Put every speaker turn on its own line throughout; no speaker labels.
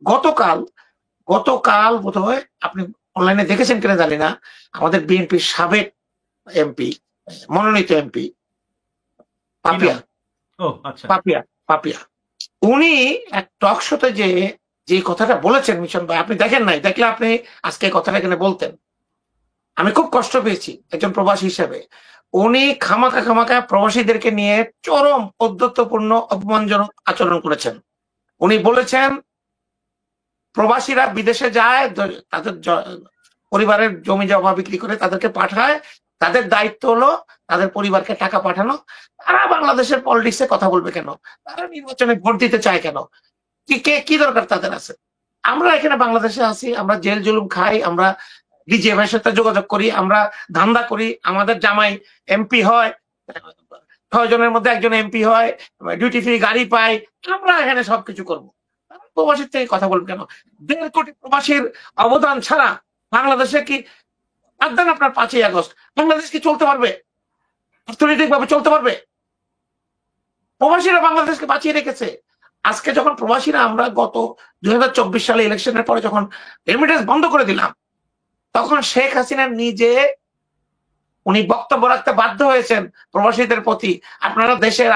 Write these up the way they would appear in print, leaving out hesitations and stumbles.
গতকাল গতকাল বোধহয় আপনি অনলাইনে দেখেছেন কিনা জানি না, আমাদের বিএনপির সাবেক এমপি, মনোনীত এমপি পাপিয়া, পাপিয়া পাপিয়া উনি এক টক শোতে যে কথাটা বলেছেন, মিশন ভাই আপনি দেখেন নাই, দেখলে আপনি আজকে কথাটা এখানে বলতেন। আমি খুব কষ্ট পেয়েছি একজন প্রবাসী হিসেবে। উনি খামাকা প্রবাসীদেরকে নিয়ে চরম ঔদ্ধত্যপূর্ণ অপমানজনক আচরণ করেছেন। উনি বলেছেন প্রবাসীরা বিদেশে যায়, তাদের পরিবারের জমি জমা বিক্রি করে তাদেরকে পাঠায়, তাদের দায়িত্ব হলো তাদের পরিবারকে টাকা পাঠানো। তারা বাংলাদেশের পলিটিক্সে কথা বলবে কেন? তারা নির্বাচনে ভোট দিতে চায় কেন? কি দরকার তাদের আছে? আমরা এখানে বাংলাদেশে আছি, আমরা জেল জুলুম খাই, আমরা ডিজিএম এর সাথে যোগাযোগ করি, আমরা ধান্দা করি, আমাদের জামাই এমপি হয়, 6 জনের মধ্যে একজন এমপি হয়, ডিউটি ফ্রি গাড়ি পাই, আমরা এখানে সবকিছু করবো। প্রবাসীর থেকে কথা বলবো কেন? 1.5 কোটি প্রবাসীর অবদান ছাড়া বাংলাদেশে কি দেন আপনার 5ই আগস্ট বাংলাদেশ কি চলতে পারবে? অর্থনৈতিক ভাবে চলতে পারবে? প্রবাসীরা বাংলাদেশকে বাঁচিয়ে রেখেছে। আজকে যখন প্রবাসীরা আমরা গত 2024 সালে ইলেকশনের পরে যখন রেমিটেন্স বন্ধ করে দিলাম, তখন শেখ হাসিনা নিজে উনি বক্তব্য রাখতে বাধ্য হয়েছেন প্রবাসীদের প্রতি, আপনারা দেশের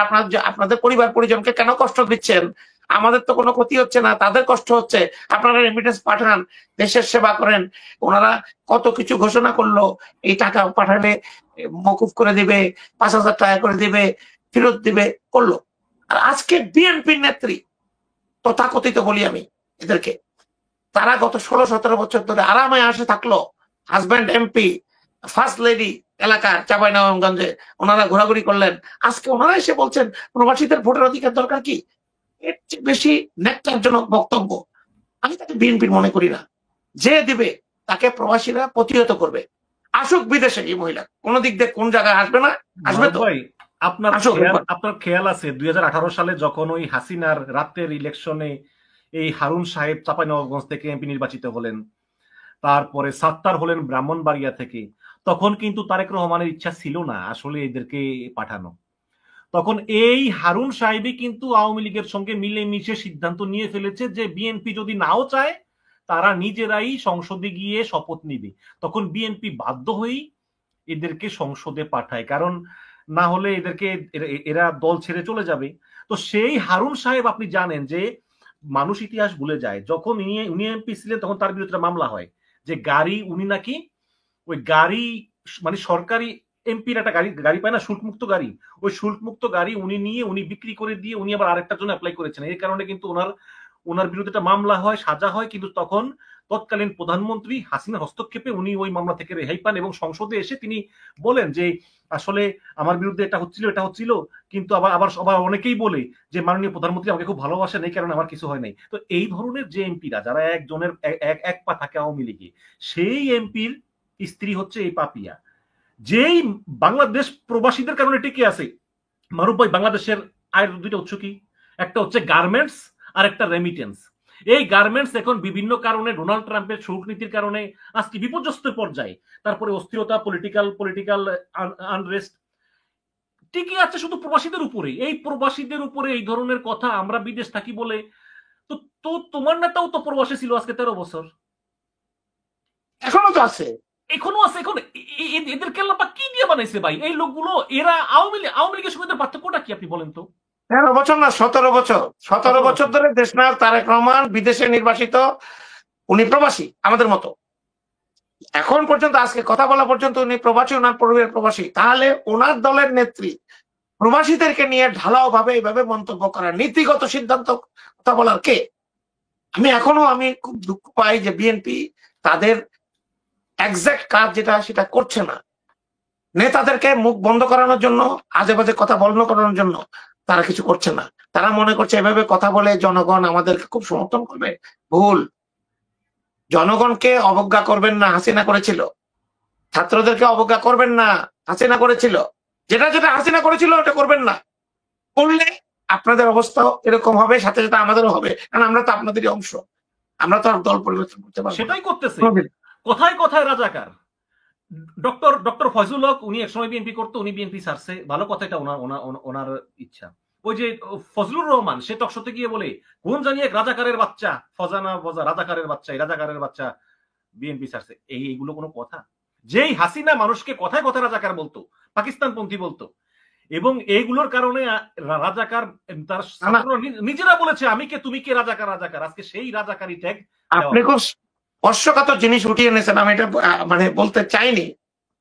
আপনাদের পরিবার পরিজনকে কেন কষ্ট দিচ্ছেন? আমাদের তো কোনো ক্ষতি হচ্ছে না, তাদের কষ্ট হচ্ছে, আপনারা রেমিটেন্স পাঠান, দেশের সেবা করেন। ওনারা কত কিছু ঘোষণা করলো, এই টাকা পাঠালে মকুফ করে দিবে, 5,000 টাকা করে দিবে, ফেরত দিবে, করলো। আর আজকে বিএনপির নেত্রী, তথাকথিত বলি আমি এদেরকে, তারা গত 16-17 বছর ধরে আরামে আসে থাকলো, হাজব্যান্ড এমপি, ফার্স্ট লেডি এলাকার চাঁপাইনবাবগঞ্জে ওনারা ঘোরাঘুরি করলেন, আজকে ওনারা এসে বলছেন প্রবাসীদের ভোটের অধিকার দরকার কি? এর চেয়ে বেশি ন্যাক্কারজনক বক্তব্য আমি তাকে বিএনপির মনে করি না। যে দিবে তাকে প্রবাসীরা প্রতিহত করবে। আসুক বিদেশে এই মহিলা, কোন দিক দিয়ে কোন জায়গায় আসবে না, আসবে তো।
আপনার খেয়াল আছে 2018 সালে যখন ওই হাসিনার রাতের ইলেকশনে এই হারুন সাহেব চাঁপাইনবাবগঞ্জ থেকে এমপি নির্বাচিত হলেন, তারপরে সাত্তার হলেন ব্রাহ্মণবাড়িয়া থেকে, তখন কিন্তু তারেক রহমানের ইচ্ছা ছিল না আসলে এদেরকে পাঠানো। তখন এই হারুন সাহেবই কিন্তু আওয়ামী লীগের সঙ্গে মিলেমিশে সিদ্ধান্ত নিয়ে ফেলেছে যে বিএনপি যদি নাও চায় তারা নিজেরাই সংসদে গিয়ে শপথ নিবে। তখন বিএনপি বাধ্য হয়েই এদেরকে সংসদে পাঠায়, কারণ না হলে এদেরকে এরা দল ছেড়ে চলে যাবে। তো সেই হারুন সাহেব, আপনি জানেন যে মানুষ ইতিহাস ভুলে যায়, যখন উনি এমপি ছিলেন তখন তার বিরুদ্ধে মামলা হয় যে গাড়ি, উনি নাকি ওই গাড়ি মানে সরকারি এমপির একটা গাড়ি পায় না, শুল্কমুক্ত গাড়ি, ওই শুল্কমুক্ত গাড়ি উনি নিয়ে উনি বিক্রি করে দিয়ে উনি আবার আরেকটার জন্য অ্যাপ্লাই করেছেন। এই কারণে কিন্তু ওনার বিরুদ্ধে একটা মামলা হয়, সাজা হয়, কিন্তু তখন তৎকালীন প্রধানমন্ত্রী হাসিনা হস্তক্ষেপে উনি ওই মামলা থেকে রেহাই পান এবং সংসদে এসে তিনি বলেন যে আসলে আমার বিরুদ্ধে এটা হচ্ছিল, কিন্তু আবার অনেকেই বলে যে মাননীয় প্রধানমন্ত্রী আমাকে খুব ভালোবাসেন, এই কারণে আমার কিছু হয় নাই। তো এই ধরনের যে এমপিরা যারা একজনের এক পা থাকে আওয়ামী লীগে, সেই এমপির স্ত্রী হচ্ছে এই পাপিয়া, যেই বাংলাদেশ প্রবাসীদের কারণে টিকে আছে। মারুফ ভাই, বাংলাদেশের আয়ের দুইটা উৎস কি? একটা হচ্ছে গার্মেন্টস আর একটা রেমিটেন্স। এই গার্মেন্টস এখন বিভিন্ন কারণে, ডোনাল্ড ট্রাম্পের শুল্ক নীতির কারণে আজকে বিপর্যস্ত পর্যায়ে, তারপরে অস্থিরতা, পলিটিক্যাল আনরেস্ট, টিকে আছে শুধু প্রবাসীদের উপরে। এই প্রবাসীদের উপরে এই ধরনের কথা, আমরা বিদেশ থাকি বলে। তো তোমার নেতাও তো প্রবাসী ছিল আজকে 13 বছর,
এখনো তো আছে,
এখনো আছে। এখন এদেরকে আল্লাহ কি দিয়ে বানাইছে ভাই এই লোকগুলো? এরা আওয়ামী লীগের সঙ্গে পার্থক্যটা কি আপনি বলেন তো?
13 বছর না 17 বছর ধরে দেশনায়ক তারেক রহমান বিদেশে নির্বাসিত, উনি প্রবাসী আমাদের মতো। এখন পর্যন্ত আজকে কথা বলা পর্যন্ত উনি প্রবাসী, ওনার পরিবারের প্রবাসী। তাহলে ওনার দলের নেত্রী প্রবাসীদেরকে নিয়ে ঢালাও ভাবে এইভাবে মন্তব্য করার, নীতিগত সিদ্ধান্ত কথা বলার কে? আমি খুব দুঃখ পাই যে বিএনপি তাদের এক্সাক্ট কাজ যেটা সেটা করছে না। নেতাদেরকে মুখ বন্ধ করানোর জন্য, আজে বাজে কথা বন্ধ করানোর জন্য তারা কিছু করছে না। তারা মনে করছে এভাবে কথা বলে জনগণ আমাদেরকে খুব সমর্থন করবে। ভুল। জনগণকে অবজ্ঞা করবেন না, হাসিনা করেছিল। ছাত্রদেরকে অবজ্ঞা করবেন না, হাসিনা করেছিল। যেটা হাসিনা করেছিল ওটা করবেন না। করলে আপনাদের অবস্থা এরকম হবে, সাথে সাথে আমাদেরও হবে, কারণ আমরা তো আপনাদেরই অংশ। আমরা তো আর দল পরিবর্তন করতে পারবো।
সেটাই করতেছে, কথায় কথায় রাজাকার। ডক্টর ফয়জুল হক, উনি একসময় বিএনপি করতো, উনি বিএনপি ছাড়ছে, ভালো কথা, এটা ওনার ইচ্ছা। ওই যে ফজলুর রহমান সে টকশোতে গিয়ে বলে কোন জানি এক রাজাকারের বাচ্চা, ফজানা বজা রাজাকারের বাচ্চা, এই রাজাকারের বাচ্চা বিএনপি ছাড়ছে। এইগুলো কোনো কথা? যেই হাসিনা মানুষকে কথায় কথায় রাজাকার বলতো, পাকিস্তানপন্থী বলতো, এবং এইগুলোর কারণে রাজাকার তার নিজেরা বলেছে আমি কে তুমি কে রাজাকার রাজাকার, আজকে সেই রাজাকারী ট্যাগ।
আপনি খুব স্পর্শকাতর জিনিস উঠিয়ে এনেছেন, আমি এটা মানে বলতে চাইনি,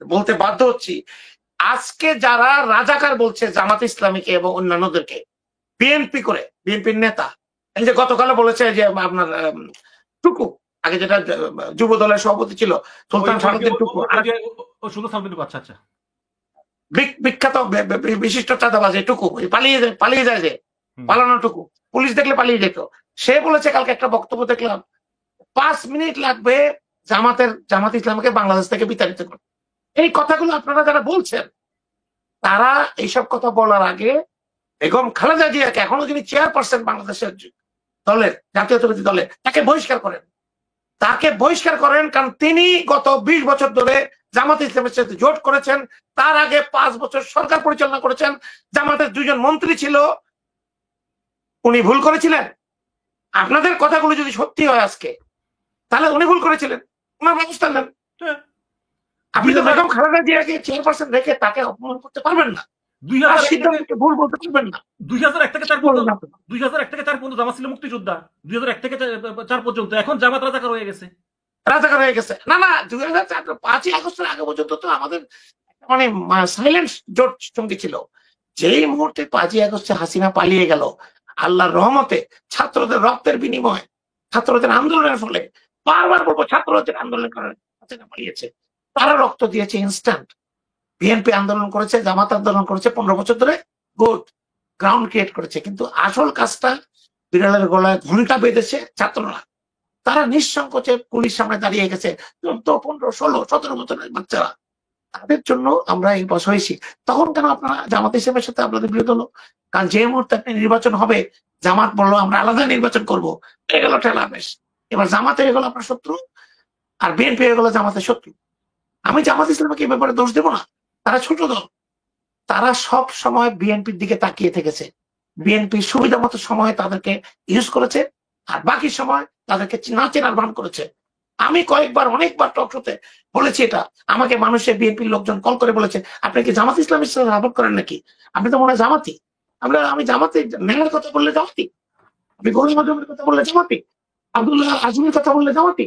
বলতে বাধ্য হচ্ছি। আজকে যারা রাজাকার বলছে জামাত ইসলামীকে এবং অন্যান্যদেরকে, বিএনপি করে, বিএনপির নেতা, এই যে গতকালে বলেছে যে আপনার টুকু, আগে যেটা যুব দলের সভাপতি ছিল সুলতান সালাউদ্দিন টুকু,
আচ্ছা আচ্ছা,
বিখ্যাত বিশিষ্ট চাঁদাবাজ টুকু, পালিয়ে যায় যে পালানো টুকু, পুলিশ দেখলে পালিয়ে যেত, সে বলেছে কালকে একটা বক্তব্য দেখলাম 5 মিনিট লাগবে জামাত ইসলামকে বাংলাদেশ থেকে বিতাড়িত করতে। এই কথাগুলো আপনারা যারা বলছেন, তারা এইসব কথা বলার আগে বেগম খালেদা জিয়াকে, এখনো যিনি চেয়ারপারসন বাংলাদেশের দলের, জাতীয়তাবাদী দলের, তাকে বহিষ্কার করেন। কারণ তিনি গত 20 বছর ধরে জামাত ইসলামের সাথে জোট করেছেন। তার আগে 5 বছর সরকার পরিচালনা করেছেন, জামাতের 2 জন মন্ত্রী ছিল। উনি ভুল করেছিলেন? আপনাদের কথাগুলো যদি সত্যি হয় আজকে, তাহলে উনি ভুল করেছিলেন, ওনার ব্যবস্থা নেন। আপনি তো বেগম খালেদা জিয়াকে চেয়ারপারসন রেখে তাকে অপমান করতে পারবেন না,
2001 বলতে পারবেন না। 2001 থেকে 4 পর্যন্ত জামাত ছিল মুক্তিযোদ্ধা, 2001 থেকে 4 পর্যন্ত। এখন জামাত রাজাকার হয়ে গেছে।
না 2004 5ই আগস্টের আগে পর্যন্ত তো আমাদের মানে সাইলেন্ট জোট সঙ্গী ছিল। যেই মুহূর্তে 5ই আগস্টে হাসিনা পালিয়ে গেল, আল্লাহর রহমতে, ছাত্রদের রক্তের বিনিময়ে, ছাত্রদের আন্দোলনের ফলে, বারবার বলবো ছাত্রদের আন্দোলনের কারণে হাসিনা পালিয়েছে। তারা রক্ত দিয়েছে ইনস্ট্যান্ট। বিএনপি আন্দোলন করেছে, জামাত আন্দোলন করেছে 15 বছর ধরে, গুড গ্রাউন্ড ক্রিয়েট করেছে। কিন্তু আসল কাজটা বিড়ালের গলায় ঘন্টা বেঁধেছে ছাত্ররা। তারা নিঃসংকোচে পুলিশ সামনে দাঁড়িয়ে গেছে, 14, 15, 16, 17 বছরের বাচ্চারা। তাদের জন্য আমরা এই বছর হয়েছি। তখন কেন আপনারা জামাত ইসলামের সাথে আপনাদের বিরোধ হলো? কারণ যে মুহূর্তে আপনি নির্বাচন হবে, জামাত বললো আমরা আলাদা নির্বাচন করবো, হয়ে গেল ঠেলা বেশ। এবার জামাত হয়ে গেল আপনার শত্রু, আর বিএনপি হয়ে গেল জামাতের শত্রু। আমি জামাত ইসলামকে এই ব্যাপারে দোষ দেবো না, তারা ছোট দল, তারা সব সময় বিএনপির দিকে তাকিয়ে থেকেছে। বিএনপি সুবিধা মতো সময় তাদেরকে ইউজ করেছে, আর বাকি সময় তাদেরকে না চেনার ভান করেছে। আমি অনেকবার টক শোতে বলেছি এটা। আমাকে মানুষের বিএনপির লোকজন কল করে বলেছে আপনি কি জামাত ইসলামের সাথে সাপোর্ট করেন নাকি? আপনি তো মনে হয় জামাতি। আমি জামাতে ন্যায়ের কথা বললে জামাতি, আপনি গোলাম আজমের কথা বললে জামাতি, আব্দুল্লাহ আজমের কথা বললে জামাতি।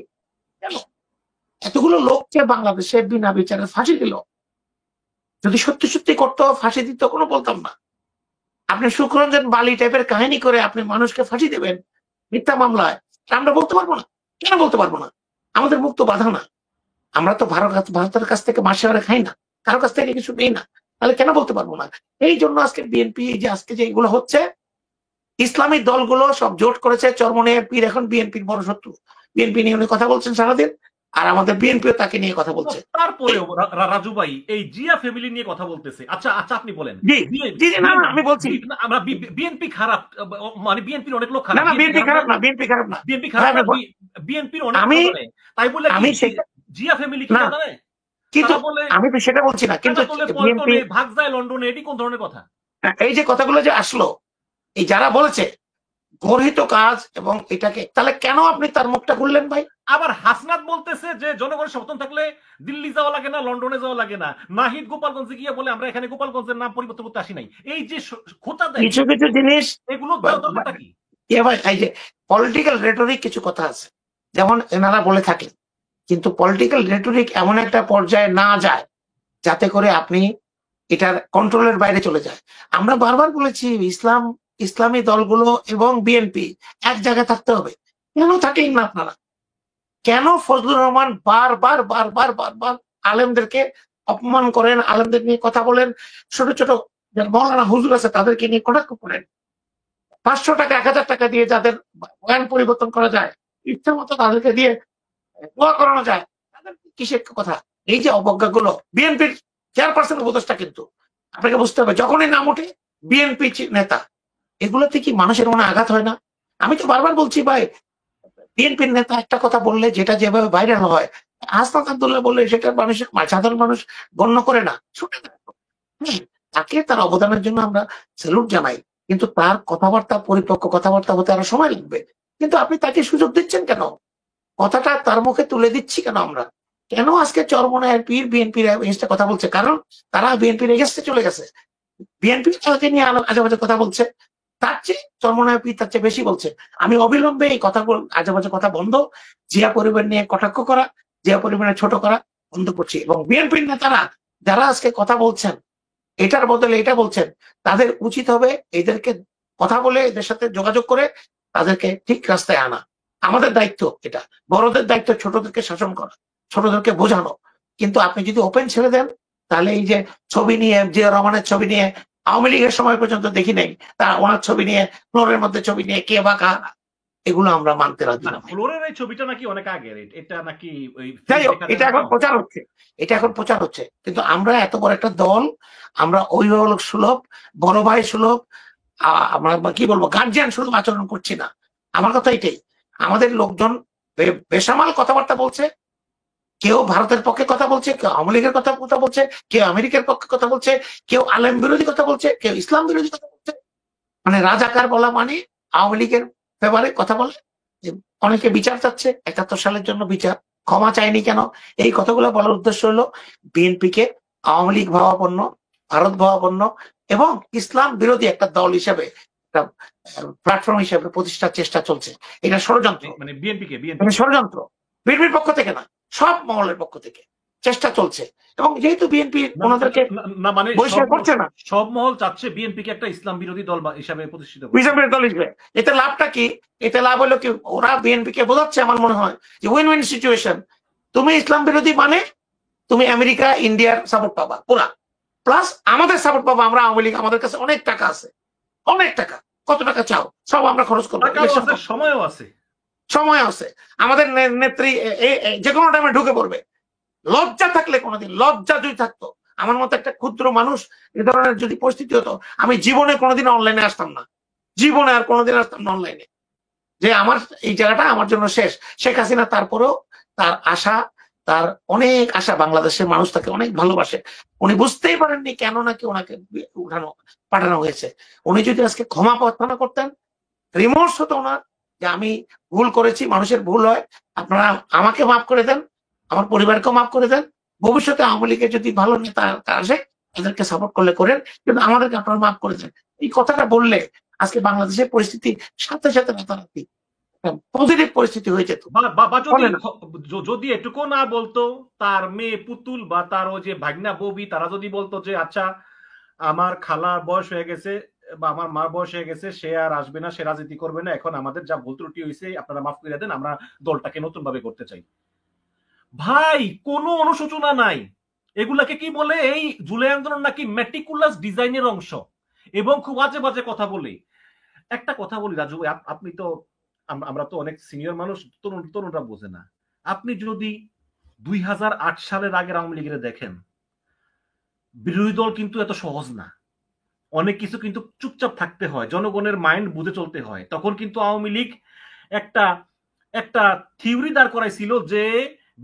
কেন এতগুলো লোককে বাংলাদেশে বিনা বিচারে ফাঁসি দিল? যদি সত্যি সত্যি করতো, ফাঁসি দিত, কোনো বলতাম না। আপনি সুখরঞ্জন বালি টাইপের কাহিনী করে আপনি মানুষকে ফাঁসি দেবেন মিথ্যা মামলায়, আমরা বলতে পারবো না? কেন বলতে পারবো না? আমাদের মুক্ত বাধা না। আমরা তো ভারতের কাছ থেকে মাসে আরে খাই না, কারো কাছ থেকে কিছু নেই না, তাহলে কেন বলতে পারবো না? এই জন্য আজকে বিএনপি যে আজকে যে এগুলো হচ্ছে, ইসলামিক দলগুলো সব জোট করেছে, চরমনে পীর এখন বিএনপির বড় শত্রু। বিএনপি নিয়ে উনি কথা বলছেন সারাদিন, আর আমাদের বিএনপিও তাকে নিয়ে কথা বলছে।
তারপরেও রাজু ভাই এই জিয়া ফ্যামিলি নিয়ে কথা বলতেছে। আচ্ছা আপনি বলেন।
আমি বলছি
আমরা বিএনপি খারাপ, মানে বিএনপির অনেক লোক খারাপ।
না, বিএনপি খারাপ না, বিএনপি খারাপ না,
বিএনপি খারাপ, বিএনপির অনেক লোক, তাই বলে আমি জিয়া ফ্যামিলি কি জানে?
কিন্তু আমি তো সেটা বলছি না, কিন্তু
বিএনপি ভাগ যায় লন্ডনে, এটি কোন ধরনের কথা?
এই যে কথাগুলো যে আসলো, এই যারা বলেছে গর্হিত কাজ এবং এটাকে, তাহলে কেন আপনি তার মুখটা খুললেন ভাই?
আবার হাসনাত বলতেছে যে জনগণের সমর্থন থাকলে দিল্লি যাওয়া লাগে না, লন্ডনে যাওয়া লাগে না। নাহিদ গোপালগঞ্জে গিয়ে বলে আমরা এখানে গোপালগঞ্জের নাম পরিবর্তন করতে আসি নাই। এই যে খোঁচা দেয়
কিছু কিছু জিনিস,
এগুলো কি
ভাই এই যে পলিটিক্যাল রেটরিক কিছু কথা আছে, যেমন এনারা বলে থাকেন, কিন্তু পলিটিক্যাল রেটরিক এমন একটা পর্যায়ে না যায় যাতে করে আপনি এটার কন্ট্রোলের বাইরে চলে যায়। আমরা বারবার বলেছি ইসলামী দলগুলো এবং বিএনপি এক জায়গায় থাকতে হবে। কেন থাকেন না আপনারা? কেন ফজলুর রহমান বারবার বারবার বারবার আলেমদেরকে অপমান করেন, আলেমদের নিয়ে কথা বলেন, ছোট ছোট মৌলানা হুজুর আছে তাদেরকে নিয়ে কটাক্ষ করেন? 500 টাকা 1000 টাকা দিয়ে যাদের বয়ান পরিবর্তন করা যায়, ইচ্ছা মতো তাদেরকে দিয়ে দোয়া করানো যায়, তাদের কিসের কথা? এই যে অবজ্ঞাগুলো, বিএনপির চেয়ারপারসন উপদেষ্টা, কিন্তু আপনাকে বুঝতে হবে যখনই নাম ওঠে বিএনপি নেতা, এগুলোতে কি মানুষের মনে আঘাত হয় না? আমি তো বারবার বলছি ভাই, বিএনপির নেতা একটা কথা বললে যেটা যেভাবে ভাইরাল হয়, হাসনাত আব্দুল্লাহ বললে সেটা মানুষের সাধারণ মানুষ গণ্য করে না, শুনে না। তাকে তার অবদানের জন্য আমরা স্যালুট জানাই, কিন্তু তার কথাবার্তা পরিপক্ক কথাবার্তা হতে আরো সময় লাগবে। কিন্তু আপনি তাকে সুযোগ দিচ্ছেন কেন? কথাটা তার মুখে তুলে দিচ্ছি কেন আমরা? কেন আজকে চরমনায়ের পীর বিএনপির এগেইনস্টে কথা বলছে? কারণ তারা বিএনপির এগেইনস্টে চলে গেছে। বিএনপি তাকে নিয়ে আজে বাজে কথা বলছে, তার চেয়ে চরমনায়ের পীর তার চেয়ে বেশি বলছে। আমি অবিলম্বে এই কথা আজে বাজে কথা বন্ধ, জিয়া পরিবার নিয়ে কটাক্ষ করা, জিয়া পরিবারের ছোট করা বন্ধ করছি। এবং বিএনপির নেতারা যারা আজকে কথা বলছেন, এটার বদলে এটা বলছেন, তাদের উচিত হবে এদেরকে কথা বলে এদের সাথে যোগাযোগ করে তাদেরকে ঠিক রাস্তায় আনা। আমাদের দায়িত্ব এটা, বড়দের দায়িত্ব ছোটদেরকে শাসন করা, ছোটদেরকে বোঝানো। কিন্তু আপনি যদি ওপেন ছেড়ে দেন, তাহলে এই যে ছবি নিয়ে, জিয়া রহমানের ছবি নিয়ে আওয়ামী লীগের সময় পর্যন্ত দেখি নাই, তার ওনার ছবি নিয়ে, ফ্লোরের মধ্যে ছবি নিয়ে কে বা কারা, এগুলো আমরা মানতে রাজি না।
ফ্লোরের এই ছবিটা নাকি অনেক আগের, এটা নাকি
যাই হোক, এটা এখন প্রচার হচ্ছে, এটা এখন প্রচার হচ্ছে। কিন্তু আমরা এত বড় একটা দল, আমরা অভিভাবক সুলভ, বড় ভাই সুলভ, আমরা কি বলবো, গার্জিয়ান সুলভ আচরণ করছি না। আমার কথা এটাই, আমাদের লোকজন বেসামাল কথাবার্তা বলছে, কেউ ভারতের পক্ষে কথা বলছে, কেউ আওয়ামী লীগের কথা বলছে, কেউ আমেরিকার পক্ষে কথা বলছে, কেউ আলেম বিরোধী কথা বলছে, কেউ ইসলাম বিরোধী কথা বলছে। মানে রাজাকার বলা মানে আওয়ামী লীগের ফেভারে কথা বলে। অনেকে বিচার চাচ্ছে, ৭১ সালের জন্য বিচার, ক্ষমা চায়নি কেন? এই কথাগুলো বলার উদ্দেশ্য হলো বিএনপিকে আওয়ামী লীগ ভাবাপন্ন, ভারত ভাবাপন্ন এবং ইসলাম বিরোধী একটা দল হিসেবে, একটা প্ল্যাটফর্ম হিসেবে প্রতিষ্ঠার চেষ্টা চলছে। এটা ষড়যন্ত্র,
মানে বিএনপিকে
ষড়যন্ত্র বিএনপির পক্ষ থেকে না, সব মহলের পক্ষ থেকে চেষ্টা চলছে। এবং যেহেতু বিএনপি ওনাদেরকে
মানে
বহিষ্কার করছে না,
সব মহল চাচ্ছে বিএনপিকে একটা ইসলাম বিরোধী দল হিসাবে প্রতিষ্ঠিত
করবে। এতে লাভটা কি? এতে লাভ হলো কি, ওরা বিএনপি কে বোঝাচ্ছে আমার মনে হয় যে উইন উইন সিচুয়েশন। তুমি ইসলাম বিরোধী মানে তুমি আমেরিকা ইন্ডিয়ার সাপোর্ট পাবা পুরা, প্লাস আমাদের সাপোর্ট পাবা। আমরা আওয়ামী লীগ, আমাদের কাছে অনেক টাকা আছে, অনেক টাকা। কত টাকা চাও? সব আমরা খরচ করবো।
সময়ও আছে,
সময় আছে। আমাদের নেত্রী যে কোনো টাইমে ঢুকে পড়বে। লজ্জা থাকলে, কোনোদিন লজ্জা যদি থাকতো, আমার মতো একটা ক্ষুদ্র মানুষ এ ধরনের যদি পরিস্থিতি হতো, আমি জীবনে কোনোদিন অনলাইনে আসতাম না, জীবনে আর কোনোদিন আসতাম না অনলাইনে, যে আমার এই জায়গাটা আমার জন্য শেষ। শেখ হাসিনা তারপরেও তার আশা, তার অনেক আশা, বাংলাদেশের মানুষ তাকে অনেক ভালোবাসে। উনি বুঝতেই পারেননি কেন নাকি ওনাকে পাঠানো হয়েছে। উনি যদি আজকে ক্ষমা প্রার্থনা করতেন, রিমোর্স হতো ওনার, যে আমি ভুল করেছি, মানুষের ভুল হয়, আপনারা আমাকে মাফ করে দেন, আমার পরিবারকেও মাফ করে দেন, ভবিষ্যতে আওয়ামী লীগের যদি ভালো নেতা আসে তাদেরকে সাপোর্ট করলে করেন, কিন্তু আমাদেরকে আপনারা মাফ করে দেন। এই কথাটা বললে আজকে বাংলাদেশের পরিস্থিতি সাথে সাথে রাতারাতি পজিটিভ পরিস্থিতি হয়ে যেত।
যদি এটুকু না বলতো, তার মেয়ে পুতুল বা তার ওই যে ভাগনা ববি, তারা যদি বলতো যে আচ্ছা আমার খালার বয়স হয়ে গেছে বা আমার মার বয়স হয়ে গেছে, সে আর আসবে না, সে রাজনীতি করবে না, এখন আমাদের যা ভুল ত্রুটি হয়েছে আপনারা মাফ করে দেন, আমরা দলটাকে নতুন ভাবে করতে চাই। ভাই, কোনো অনুশোচনা নাই। এগুলাকে কি বলে, এই জুলাই আন্দোলন নাকি মেটিকুলাস ডিজাইনের অংশ এবং খুব বাজে বাজে কথা বলে। একটা কথা বলি রাজু, আপনি তো, আমরা তো অনেক সিনিয়র মানুষ, তরুণরা বোঝে না। আপনি যদি 2008 সালের আগের আওয়ামী লীগের দেখেন, বিরোধী দল কিন্তু এত সহজ না, অনেক কিছু কিন্তু চুপচাপ থাকতে হয়, জনগণের মাইন্ড বুঝে চলতে হয়। তখন কিন্তু আওয়ামী লীগ একটা থিওরি দাঁড় করাইছিল যে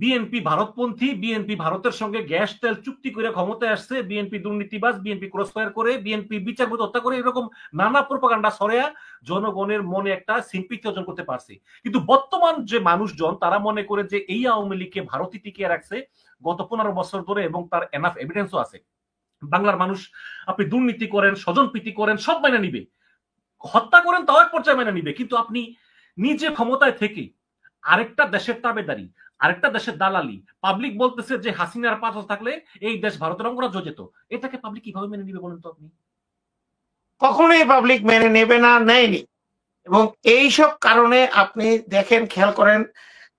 বিএনপি ভারতপন্থী, বিএনপি ভারতের সঙ্গে গ্যাস তেল চুক্তি করে ক্ষমতায় আসছে, বিএনপি দুর্নীতিবাজ, বিএনপি ক্রসফায়ার করে, বিএনপি বিচারপতি হত্যা করে, এরকম নানা প্রোপাগান্ডা ছড়ায়া জনগণের মনে একটা সিম্পিতি অর্জন করতে পারছে। কিন্তু বর্তমান যে মানুষজন, তারা মনে করে যে এই আওয়ামী লীগকে ভারতই টিকিয়ে রাখছে গত 15 বছর ধরে, এবং তার এনাফ এভিডেন্সও আছে। বাংলার মানুষ, আপনি দুর্নীতি করেন, স্বজনপ্রীতি করেন, সব মেনে নিবে, হত্যা করেন তাও এক পর্যায়ে মেনে নিবে, কিন্তু আপনি নিজে ক্ষমতায় থেকে আরেকটা দেশের তাবেদারি, আরেকটা দেশের দালালি, পাবলিক বলতেছে যে হাসিনার পাঁচ থাকলে এই দেশ ভারতের অঙ্গরাজ্য যেত, এটাকে পাবলিক কিভাবে মেনে নিবে বলেন তো আপনি?
কখনোই পাবলিক মেনে নেবে না, নেয়নি। এবং এইসব কারণে আপনি দেখেন, খেয়াল করেন,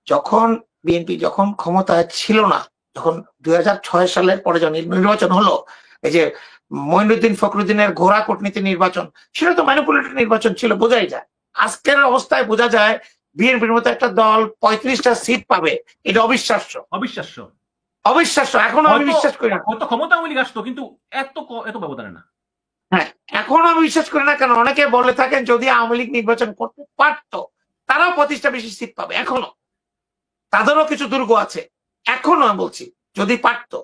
যখন বিএনপি যখন ক্ষমতায় ছিল না, যখন 2006 সালের পরে যখন নির্বাচন হলো, এই যে মঈনুদ্দিন ফখরুদ্দিনের ঘোড়া কূটনীতি নির্বাচন, সেটা তো ম্যানিপুলেটেড নির্বাচন ছিল, বোঝাই যায়। আজকের অবস্থায় বোঝা যায় বিএনপির মতো একটা দল 35টা সিট পাবে, এটা অবিশ্বাস্য,
অবিশ্বাস্য,
অবিশ্বাস্য। এখনো আমি বিশ্বাস করি না।
হয়তো ক্ষমতা আওয়ামী লীগ আসতো, কিন্তু এত ব্যবধানে না।
হ্যাঁ, এখনো আমি বিশ্বাস করি না। কেন? অনেকে বলে থাকেন যদি আওয়ামী লীগ নির্বাচন করতে পারতো, তারাও 25টা বেশি সিট পাবে। এখনো তাদেরও কিছু দুর্গ আছে। এখনো আমি বলছি, যদি পারতো,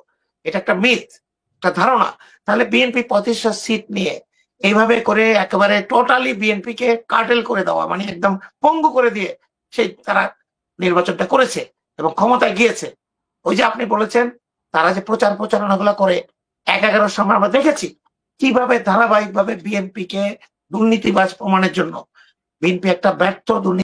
এটা একটা মিথ, একটা ধারণা, তাহলে বিএনপি 25টা সিট নিয়ে এইভাবে করে একেবারে টোটালি বিএনপি কে কার্টেল করে দেওয়া, মানে একদম পঙ্গু করে দিয়ে সেই তারা নির্বাচনটা করেছে এবং ক্ষমতায় গিয়েছে। ওই যে আপনি বলেছেন তারা যে প্রচারণা গুলো করে ১-১১ সময় আমরা দেখেছি কিভাবে ধারাবাহিকভাবে বিএনপি কে দুর্নীতিবাজ প্রমাণের জন্য বিএনপি একটা ব্যর্থ দুর্নীতি